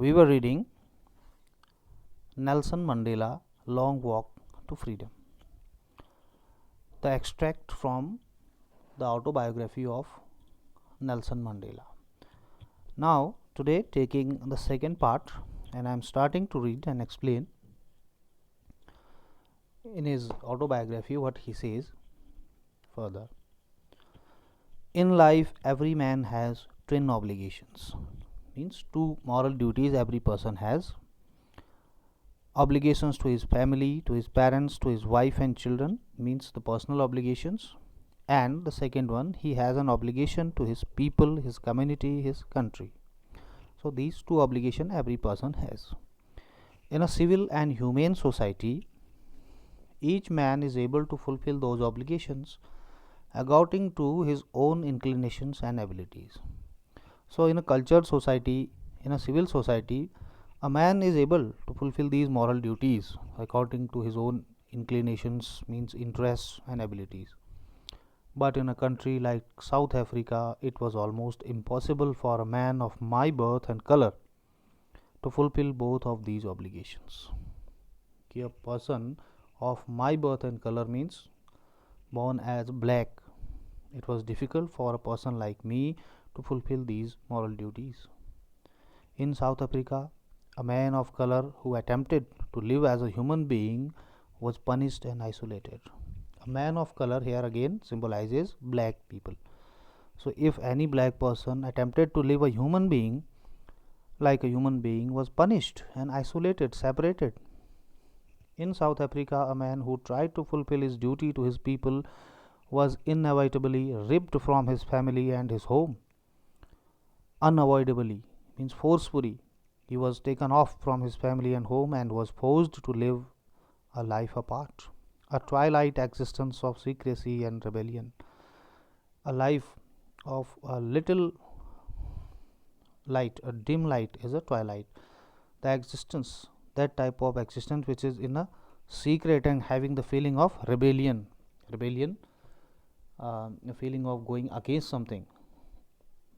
We were reading Nelson Mandela Long Walk to Freedom, the extract from the autobiography of Nelson Mandela. Now, today, taking the second part, and I am starting to read and explain in his autobiography what he says further. In life, every man has twin obligations, means two moral duties every person has: obligations to his family, to his parents, to his wife and children, means the personal obligations, and the second one, he has an obligation to his people, his community, his country. So these two obligations every person has. In a civil and humane society, each man is able to fulfill those obligations according to his own inclinations and abilities. So in a cultured society, in a civil society, a man is able to fulfill these moral duties according to his own inclinations, means interests and abilities. But in a country like South Africa, it was almost impossible for a man of my birth and color to fulfill both of these obligations. A person of my birth and color means born as black. It was difficult for a person like me to fulfill these moral duties. In South Africa, a man of color who attempted to live as a human being was punished and isolated. A man of color here again symbolizes black people. So if any black person attempted to live a human being like a human being was punished and isolated, separated. In South Africa, a man who tried to fulfill his duty to his people was inevitably ripped from his family and his home. Unavoidably means forcefully. He was taken off from his family and home and was forced to live a life apart, a twilight existence of secrecy and rebellion, a life of a little light, a dim light is a twilight. The existence, that type of existence which is in a secret and having the feeling of rebellion, a feeling of going against something,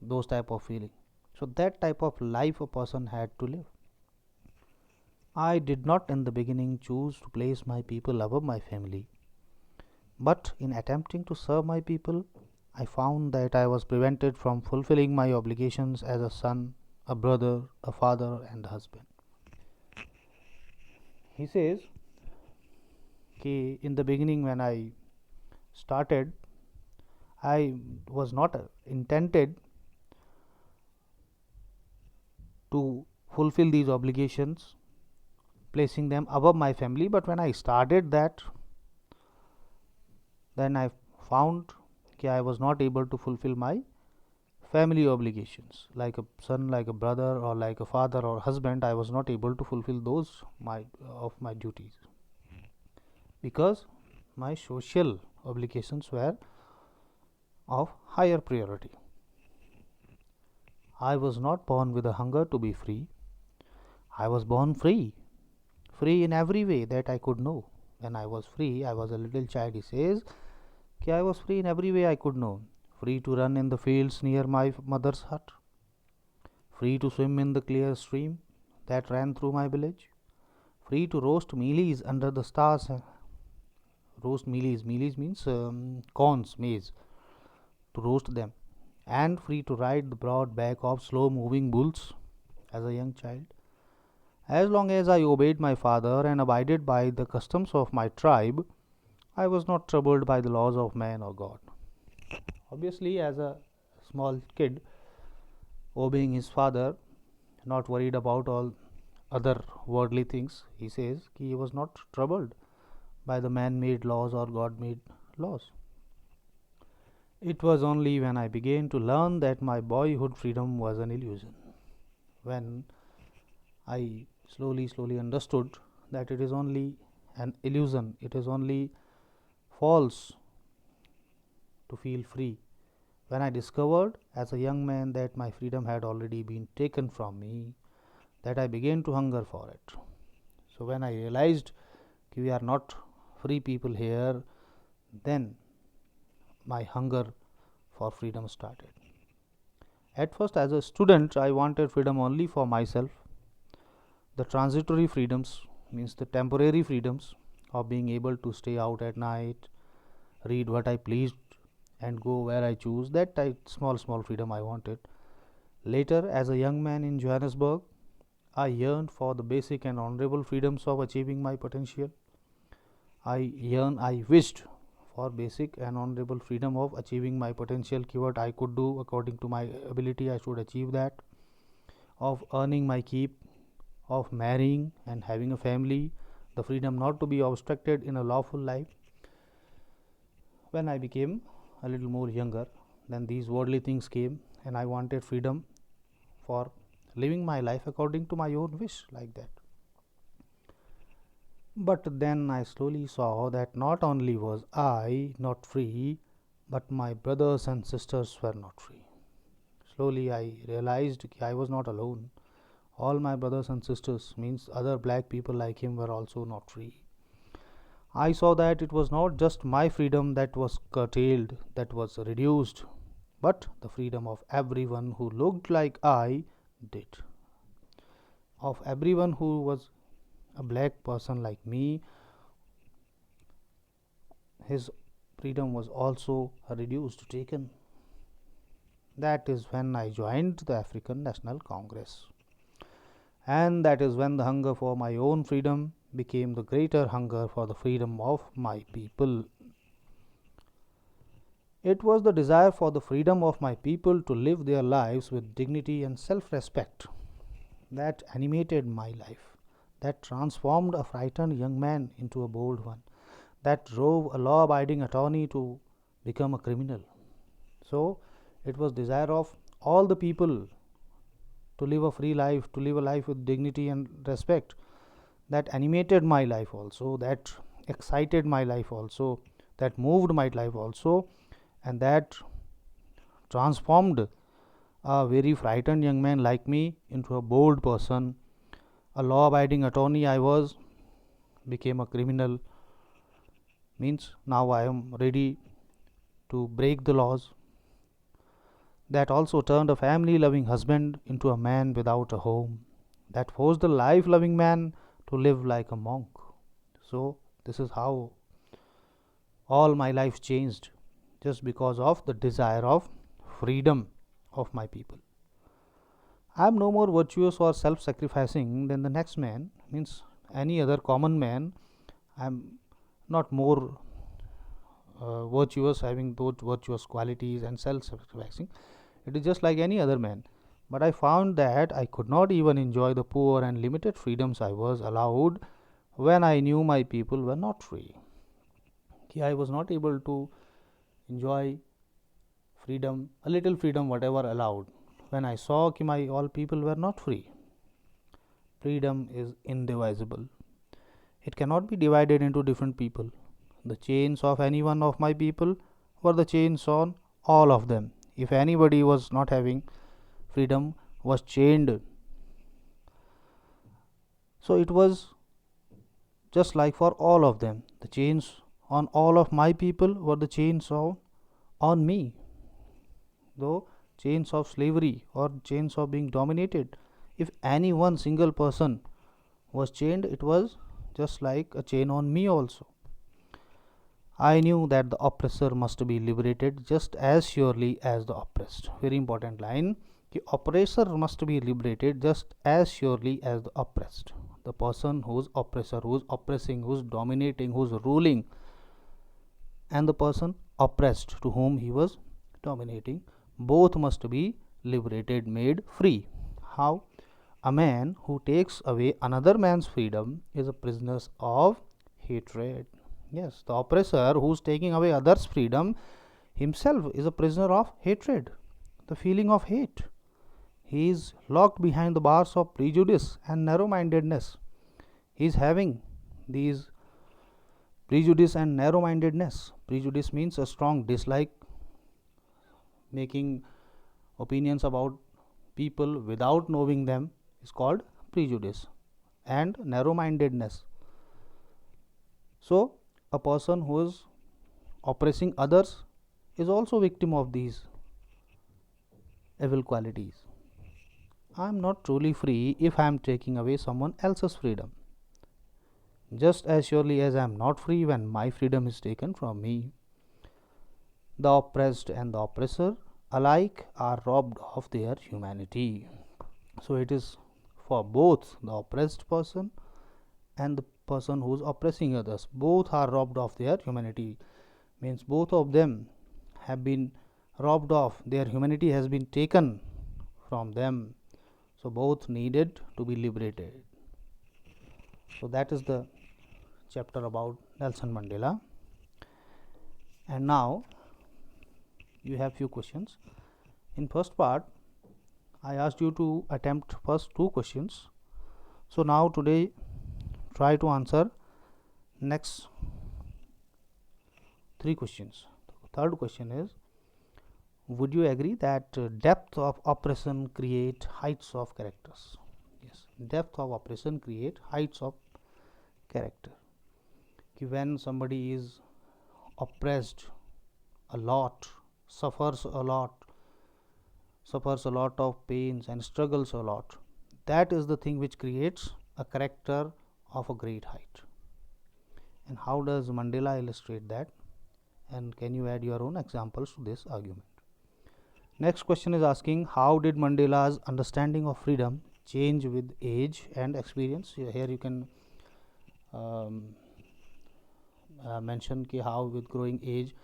those type of feeling. So that type of life a person had to live. I did not in the beginning choose to place my people above my family, but in attempting to serve my people, I found that I was prevented from fulfilling my obligations as a son, a brother, a father, and a husband. He says, in the beginning when I started, I was not intended to fulfill these obligations, placing them above my family, but when I started that, then I found I was not able to fulfill my family obligations like a son, like a brother, or like a father or husband. I was not able to fulfill those of my duties because my social obligations were of higher priority. I was not born with a hunger to be free. I was born free, free in every way that I could know. When I was free, I was a little child. He says, I was free in every way I could know. Free to run in the fields near my mother's hut. Free to swim in the clear stream that ran through my village. Free to roast mealies under the stars. Roast mealies. Mealies means corns, maize. To roast them. And free to ride the broad back of slow moving bulls as a young child. As long as I obeyed my father and abided by the customs of my tribe, I was not troubled by the laws of man or God. Obviously, as a small kid, obeying his father, not worried about all other worldly things, he says he was not troubled by the man-made laws or God-made laws. It was only when I began to learn that my boyhood freedom was an illusion, when I slowly understood that it is only an illusion, it is only false to feel free. When I discovered as a young man that my freedom had already been taken from me, that I began to hunger for it. So when I realized we are not free people here, then my hunger for freedom started. At first, as a student, I wanted freedom only for myself. The transitory freedoms means the temporary freedoms of being able to stay out at night, read what I pleased, and go where I choose. That type small freedom I wanted. Later, as a young man in Johannesburg, I yearned for the basic and honorable freedoms of achieving my potential. I wished for basic and honorable freedom of achieving my potential. What I could do according to my ability, I should achieve that. Of earning my keep, of marrying and having a family, the freedom not to be obstructed in a lawful life. When I became a little more younger, then these worldly things came, and I wanted freedom for living my life according to my own wish, like that. But then I slowly saw that not only was I not free, but my brothers and sisters were not free. Slowly I realized I was not alone. All my brothers and sisters, means other black people like him, were also not free. I saw that it was not just my freedom that was curtailed, that was reduced, but the freedom of everyone who looked like I did. Of everyone who was a black person like me, his freedom was also reduced, taken. That is when I joined the African National Congress. And that is when the hunger for my own freedom became the greater hunger for the freedom of my people. It was the desire for the freedom of my people to live their lives with dignity and self respect that animated my life, that transformed a frightened young man into a bold one, that drove a law abiding attorney to become a criminal. So, it was desire of all the people to live a free life, to live a life with dignity and respect, that animated my life also, that excited my life also, that moved my life also, and that transformed a very frightened young man like me into a bold person. A law abiding attorney I was, became a criminal, means now I am ready to break the laws. That also turned a family loving husband into a man without a home, that forced the life loving man to live like a monk. So, this is how all my life changed, just because of the desire of freedom of my people. I am no more virtuous or self sacrificing than the next man, means any other common man. I am not more virtuous, having those virtuous qualities and self sacrificing. It is just like any other man. But I found that I could not even enjoy the poor and limited freedoms I was allowed when I knew my people were not free. I was not able to enjoy freedom, a little freedom, whatever allowed, when I saw that my all people were not free. Freedom is indivisible. It cannot be divided into different people. The chains of any one of my people were the chains on all of them. If anybody was not having freedom, was chained. So it was just like for all of them. The chains on all of my people were the chains on me. Though chains of slavery or chains of being dominated, if any one single person was chained, it was just like a chain on me also. I knew that the oppressor must be liberated just as surely as the oppressed. Very important line. The oppressor must be liberated just as surely as the oppressed. The person who's oppressor, who's oppressing, who's dominating, who's ruling, and the person oppressed to whom he was dominating, both must be liberated, made free. How? A man who takes away another man's freedom is a prisoner of hatred. Yes, the oppressor who's taking away others' freedom himself is a prisoner of hatred, the feeling of hate. He is locked behind the bars of prejudice and narrow mindedness. He is having these prejudice and narrow mindedness. Prejudice means a strong dislike, making opinions about people without knowing them is called prejudice, and narrow mindedness. So, a person who is oppressing others is also victim of these evil qualities. I am not truly free if I am taking away someone else's freedom. Just as surely as I am not free when my freedom is taken from me. The oppressed and the oppressor alike are robbed of their humanity. So it is for both the oppressed person and the person who is oppressing others. Both are robbed of their humanity. Means both of them have been robbed of, their humanity has been taken from them. So both needed to be liberated. So that is the chapter about Nelson Mandela. And now you have few questions. In first part, I asked you to attempt first two questions. So now today try to answer next three questions. The third question is, would you agree that depth of oppression create heights of characters? Yes, depth of oppression create heights of character. When somebody is oppressed a lot, suffers a lot, suffers a lot of pains and struggles a lot, that is the thing which creates a character of a great height. And how does Mandela illustrate that? And can you add your own examples to this argument? Next question is asking, how did Mandela's understanding of freedom change with age and experience? Here you can mention how with growing age,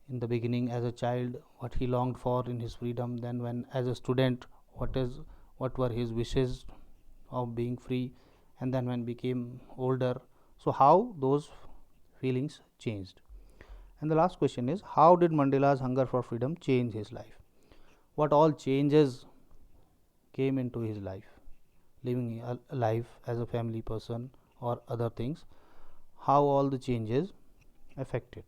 in the beginning as a child what he longed for in his freedom, then when as a student what were his wishes of being free, and then when became older, so how those feelings changed. And the last question is, how did Mandela's hunger for freedom change his life? What all changes came into his life, living a life as a family person or other things, how all the changes affected.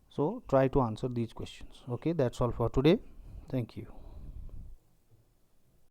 So try to answer these questions. Okay, that's all for today. Thank you.